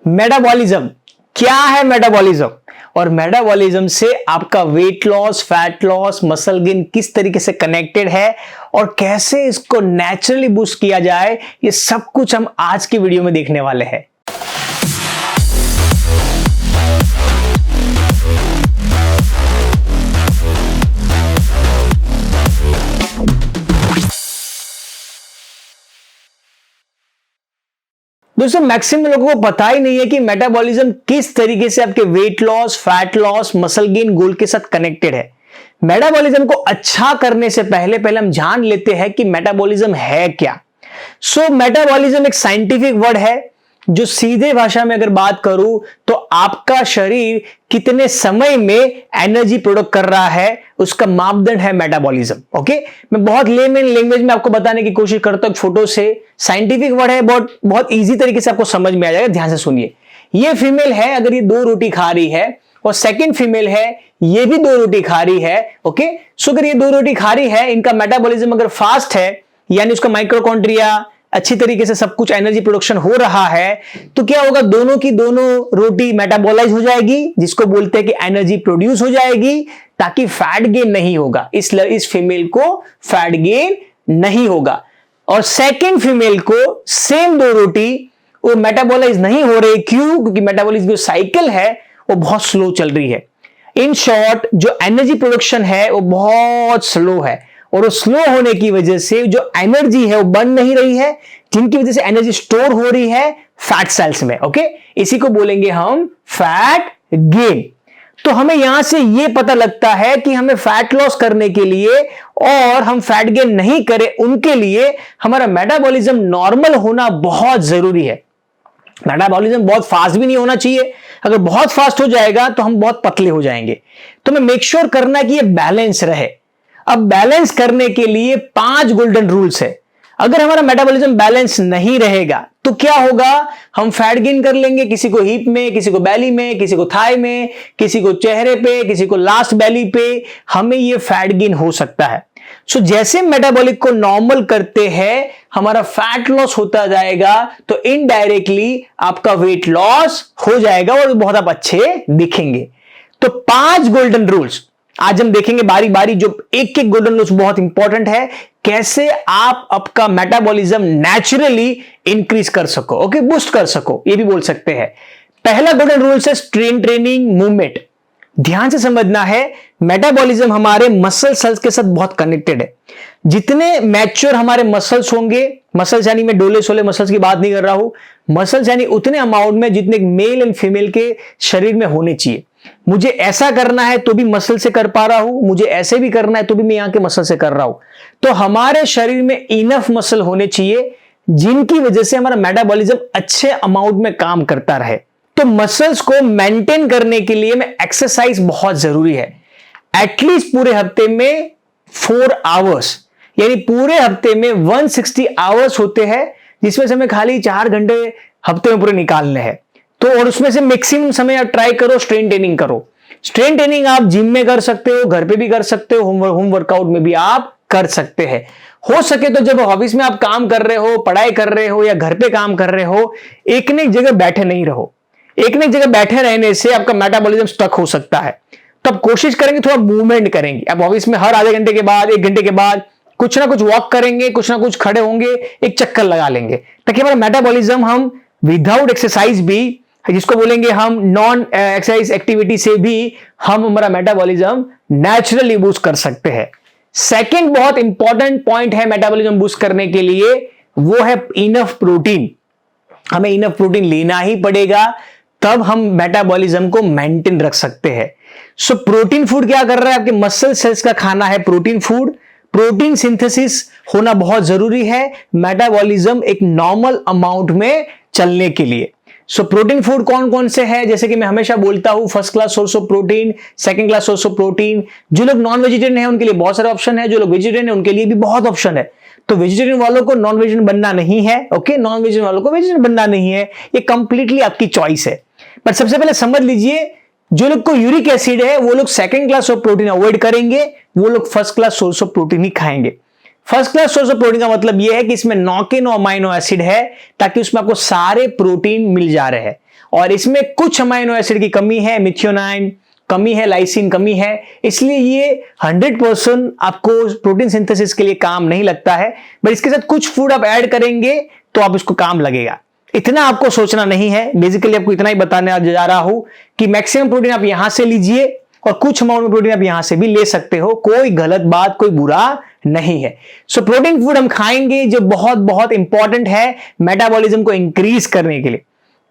Metabolism क्या है? Metabolism और मेटाबॉलिज्म से आपका wait loss, fat loss, muscle gain किस तरीके से कनेक्टेड है और कैसे इसको नेचुरली बूस्ट किया जाए, ये सब कुछ हम आज की वीडियो में देखने वाले हैं। दोस्तों, मैक्सिमम लोगों को पता ही नहीं है कि मेटाबॉलिज्म किस तरीके से आपके weight loss, fat loss, muscle gain goal के साथ कनेक्टेड है। मेटाबॉलिज्म को अच्छा करने से पहले हम जान लेते हैं कि मेटाबॉलिज्म है क्या। मेटाबॉलिज्म एक साइंटिफिक वर्ड है जो सीधे भाषा में अगर बात करूं तो आपका शरीर कितने समय में एनर्जी प्रोड्यूस कर रहा है उसका मापदंड है मेटाबॉलिज्म। ओके, मैं बहुत लेमन लैंग्वेज में आपको बताने की कोशिश करता हूं फोटो से। साइंटिफिक वर्ड है, बहुत इजी तरीके से आपको समझ में आ जाएगा। ध्यान से सुनिए। ये फीमेल है, अगर ये 2 रोटी खा रही है और सेकंड फीमेल है, ये भी 2 रोटी खा रही है। ओके, सो अगर ये 2 रोटी खा रही है, इनका मेटाबॉलिज्म अगर फास्ट है यानी उसका माइटोकॉन्ड्रिया अच्छी तरीके से सब कुछ एनर्जी प्रोडक्शन हो रहा है, तो क्या होगा, दोनों की दोनों रोटी मेटाबॉलाइज हो जाएगी, जिसको बोलते हैं कि एनर्जी प्रोड्यूस हो जाएगी, ताकि फैट गेन नहीं होगा। इस फीमेल को फैट गेन नहीं होगा। और सेकंड फीमेल को सेम 2 रोटी वो मेटाबॉलाइज नहीं हो रही। क्यों? क्योंकि मेटाबॉलिज्म जो साइकिल है वो बहुत स्लो चल रही है। इन शॉर्ट, जो एनर्जी प्रोडक्शन है वो बहुत स्लो है और वो स्लो होने की वजह से जो एनर्जी है वो बन नहीं रही है, जिनकी वजह से एनर्जी स्टोर हो रही है फैट सेल्स में। ओके, इसी को बोलेंगे हम फैट गेन। तो हमें यहां से ये पता लगता है कि हमें फैट लॉस करने के लिए और हम फैट गेन नहीं करें उनके लिए हमारा मेटाबॉलिज्म नॉर्मल होना बहुत जरूरी है। मेटाबॉलिज्म बहुत फास्ट भी नहीं होना चाहिए। अगर बहुत फास्ट हो जाएगा तो हम बहुत पतले हो जाएंगे। तो हमें मेक श्योर करना कि ये बैलेंस रहे। अब बैलेंस करने के लिए 5 गोल्डन रूल्स है। अगर हमारा मेटाबॉलिज्म बैलेंस नहीं रहेगा तो क्या होगा, हम फैट गेन कर लेंगे, किसी को हिप में, किसी को बैली में, किसी को थाई में, किसी को चेहरे पे, किसी को लास्ट बैली पे, हमें ये फैट गेन हो सकता है। जैसे मेटाबॉलिक को नॉर्मल करते हैं हमारा फैट लॉस होता जाएगा, तो इनडायरेक्टली आपका वेट लॉस हो जाएगा और बहुत आप अच्छे दिखेंगे। तो 5 गोल्डन रूल्स आज हम देखेंगे बारी बारी। जो एक गोल्डन रूल्स बहुत इंपॉर्टेंट है, कैसे आप आपका मेटाबॉलिज्म नेचुरली इंक्रीज कर सको, ओके, बूस्ट कर सको, ये भी बोल सकते हैं। पहला गोल्डन रूल्स है स्ट्रेन ट्रेनिंग मूवमेंट। ध्यान से समझना है, मेटाबॉलिज्म हमारे मसल सेल्स के साथ बहुत कनेक्टेड है। जितने मैच्योर हमारे मसल्स होंगे, मसल्स यानी मैं डोले सोले मसल्स की बात नहीं कर रहा हूं, मसल्स यानी उतने अमाउंट में जितने मेल एंड फीमेल के शरीर में होने चाहिए। मुझे ऐसा करना है तो भी मसल से कर पा रहा हूं, मुझे ऐसे भी करना है तो भी मैं यहां के मसल से कर रहा हूं। तो हमारे शरीर में इनफ मसल होने चाहिए जिनकी वजह से हमारा मेटाबॉलिज्म अच्छे अमाउंट में काम करता रहे। तो मसल्स को मेंटेन करने के लिए में एक्सरसाइज बहुत जरूरी है। एटलीस्ट पूरे हफ्ते में 4 आवर्स, यानी पूरे हफ्ते में 160 आवर्स होते हैं, जिसमें से हमें खाली 4 घंटे हफ्ते में पूरे निकालने हैं। तो और उसमें से मैक्सिमम समय आप ट्राई करो स्ट्रेन ट्रेनिंग करो। स्ट्रेन ट्रेनिंग आप जिम में कर सकते हो, घर पे भी कर सकते हो, होम वर्कआउट में भी आप कर सकते हैं। हो सके तो जब ऑफिस में आप काम कर रहे हो, पढ़ाई कर रहे हो या घर पे काम कर रहे हो, एक न एक जगह बैठे नहीं रहो। एक न एक जगह बैठे रहने से आपका मेटाबॉलिज्म स्टक हो सकता है। तो आप कोशिश करेंगे, थोड़ा मूवमेंट करेंगे। आप ऑफिस में हर आधे घंटे के बाद, 1 घंटे के बाद कुछ ना कुछ वॉक करेंगे, कुछ ना कुछ खड़े होंगे, एक चक्कर लगा लेंगे, ताकि हमारा मेटाबॉलिज्म हम विदाउट एक्सरसाइज भी, जिसको बोलेंगे हम नॉन एक्सरसाइज एक्टिविटी से भी, हम हमारा मेटाबॉलिज्म नेचुरली बूस्ट कर सकते हैं। सेकंड बहुत इंपॉर्टेंट पॉइंट है मेटाबॉलिज्म बूस्ट करने के लिए, वो है इनफ प्रोटीन। हमें इनफ प्रोटीन लेना ही पड़ेगा, तब हम मेटाबॉलिज्म को मेंटेन रख सकते हैं। प्रोटीन फूड क्या कर रहा है, आपके मसल सेल्स का खाना है प्रोटीन फूड। प्रोटीन सिंथेसिस होना बहुत जरूरी है मेटाबॉलिज्म एक नॉर्मल अमाउंट में चलने के लिए। प्रोटीन फूड कौन कौन से हैं, जैसे कि मैं हमेशा बोलता हूं, first class source of protein, second class source of protein. जो लोग नॉन वेजिटेरियन है उनके लिए बहुत सारे ऑप्शन है, जो लोग वेजिटेरियन है उनके लिए भी बहुत ऑप्शन है। तो वेजिटेरियन वालों को नॉन वेजिटेरियन बनना नहीं है, ओके, नॉन वेजिटेरियन वालों को वेजिटेरियन बनना नहीं है, ये कंप्लीटली आपकी चॉइस है। पर सबसे पहले समझ लीजिए, जो लोग को यूरिक एसिड है वो लोग second class of protein avoid करेंगे, वो लोग first class source of protein ही खाएंगे। First class source of protein का मतलब यह है कि इसमें 9 के 9 अमाइनो एसिड है, ताकि उसमें आपको सारे प्रोटीन मिल जा रहे हैं। और इसमें कुछ अमाइनो एसिड की कमी है, मिथियोनाइन कमी है, लाइसिन कमी है, इसलिए ये 100% आपको प्रोटीन सिंथेसिस के लिए काम नहीं लगता है। बट इसके साथ कुछ फूड आप ऐड करेंगे तो आप इसको काम लगेगा। इतना आपको सोचना नहीं है, बेसिकली आपको इतना ही बताने जा रहा हूं कि मैक्सिमम प्रोटीन आप यहां से लीजिए और कुछ अमाउंट में प्रोटीन आप यहां से भी ले सकते हो, कोई गलत बात, कोई बुरा नहीं है। सो प्रोटीन फूड हम खाएंगे जो बहुत बहुत इंपॉर्टेंट है मेटाबॉलिज्म को इंक्रीज करने के लिए।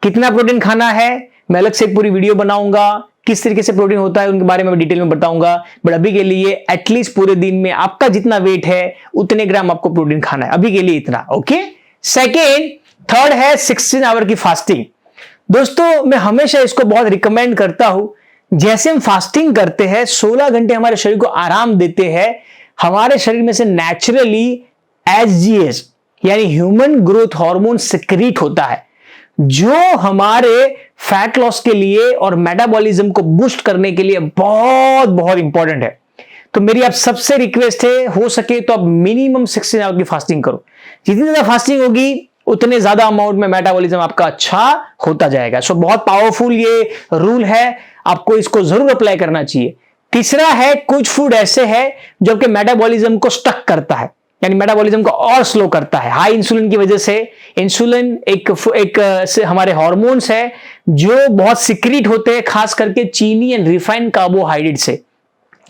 कितना प्रोटीन खाना है मैं अलग से एक पूरी वीडियो बनाऊंगा, किस तरीके से प्रोटीन होता है उनके बारे में डिटेल में बताऊंगा। बट अभी के लिए एटलीस्ट पूरे दिन में आपका जितना वेट है उतने ग्राम आपको प्रोटीन खाना है, अभी के लिए इतना। ओके, सेकेंड, थर्ड है 16 आवर की फास्टिंग। दोस्तों मैं हमेशा इसको बहुत रिकमेंड करता हूं। जैसे हम फास्टिंग करते हैं, 16 घंटे हमारे शरीर को आराम देते हैं, हमारे शरीर में से नेचुरली एसजीएच यानी ह्यूमन ग्रोथ हार्मोन सिक्रीट होता है, जो हमारे फैट लॉस के लिए और मेटाबॉलिज्म को बूस्ट करने के लिए बहुत बहुत इंपॉर्टेंट है। तो मेरी आप सबसे रिक्वेस्ट है, हो सके तो आप मिनिमम 16 आवर की फास्टिंग करो। जितनी ज्यादा फास्टिंग होगी उतने ज्यादा अमाउंट में मेटाबॉलिज्म आपका अच्छा होता जाएगा। सो बहुत पावरफुल ये रूल है, आपको इसको जरूर अप्लाई करना चाहिए। तीसरा है, कुछ फूड ऐसे है जो आपके मेटाबॉलिज्म को स्टक करता है, यानी मेटाबॉलिज्म को और स्लो करता है। हाई इंसुलिन की वजह से, इंसुलिन एक हमारे हार्मोन्स है जो बहुत सिक्रीट होते हैं, खास करके चीनी एंड रिफाइंड कार्बोहाइड्रेट से।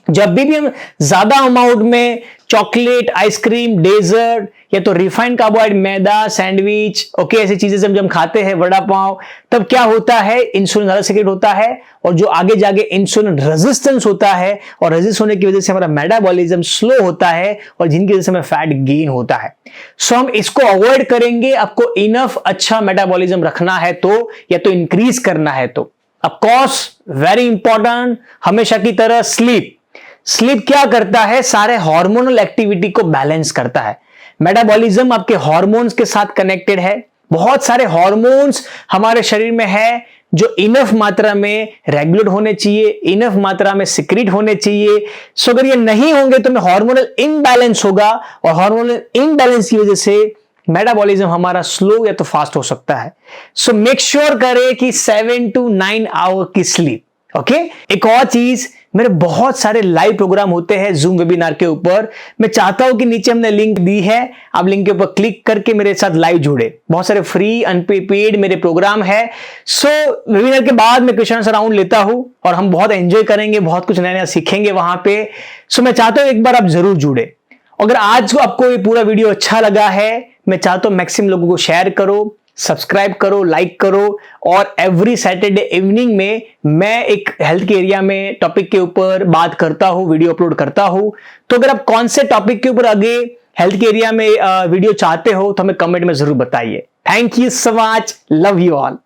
जब भी हम ज्यादा अमाउंट में चॉकलेट, आइसक्रीम, डेजर्ट या तो रिफाइंड कार्बोहाइड्रेट, मैदा, सैंडविच, ओके, ऐसी चीजें जब हम खाते हैं, वड़ा पाव, तब क्या होता है, इंसुलिन ज्यादा सिक्रेट होता है और जो आगे जाके इंसुलिन रेजिस्टेंस होता है और रेजिस्ट होने की वजह से हमारा मेटाबॉलिज्म स्लो होता है और जिनकी वजह से हमें फैट गेन होता है। सो हम इसको अवॉइड करेंगे। आपको इनफ अच्छा मेटाबॉलिज्म रखना है तो, या तो इंक्रीज करना है तो। ऑफ कोर्स वेरी इंपॉर्टेंट, हमेशा की तरह स्लीप। स्लीप क्या करता है, सारे हार्मोनल एक्टिविटी को बैलेंस करता है। मेटाबॉलिज्म आपके हार्मोन्स के साथ कनेक्टेड है। बहुत सारे हार्मोन्स हमारे शरीर में है जो इनफ मात्रा में रेगुलेट होने चाहिए, इनफ मात्रा में सिक्रीट होने चाहिए। सो अगर ये नहीं होंगे तो हार्मोनल इनबैलेंस होगा और हार्मोनल इनबैलेंस की वजह से मेटाबॉलिज्म हमारा स्लो या तो फास्ट हो सकता है। सो मेक श्योर करें कि 7 to 9 आवर की स्लीप। ओके, एक और चीज, मेरे बहुत सारे लाइव प्रोग्राम होते हैं जूम वेबिनार के ऊपर। मैं चाहता हूं कि नीचे हमने लिंक दी है, आप लिंक के ऊपर क्लिक करके मेरे साथ लाइव जुड़े। बहुत सारे फ्री अनपेड मेरे प्रोग्राम है। सो वेबिनार के बाद मैं क्वेश्चन आंसर राउंड लेता हूं और हम बहुत एंजॉय करेंगे, बहुत कुछ नया नया सीखेंगे वहां पे। सो मैं चाहता हूं एक बार आप जरूर जुड़े। अगर आज आपको ये पूरा वीडियो अच्छा लगा है, मैं चाहता हूं मैक्सिमम लोगों को शेयर करो, सब्सक्राइब करो, लाइक करो। और एवरी सैटरडे इवनिंग में मैं एक हेल्थ के एरिया में टॉपिक के ऊपर बात करता हूं, वीडियो अपलोड करता हूं। तो अगर आप कौन से टॉपिक के ऊपर आगे हेल्थ के एरिया में वीडियो चाहते हो तो हमें कमेंट में जरूर बताइए। Thank you so much, love you all.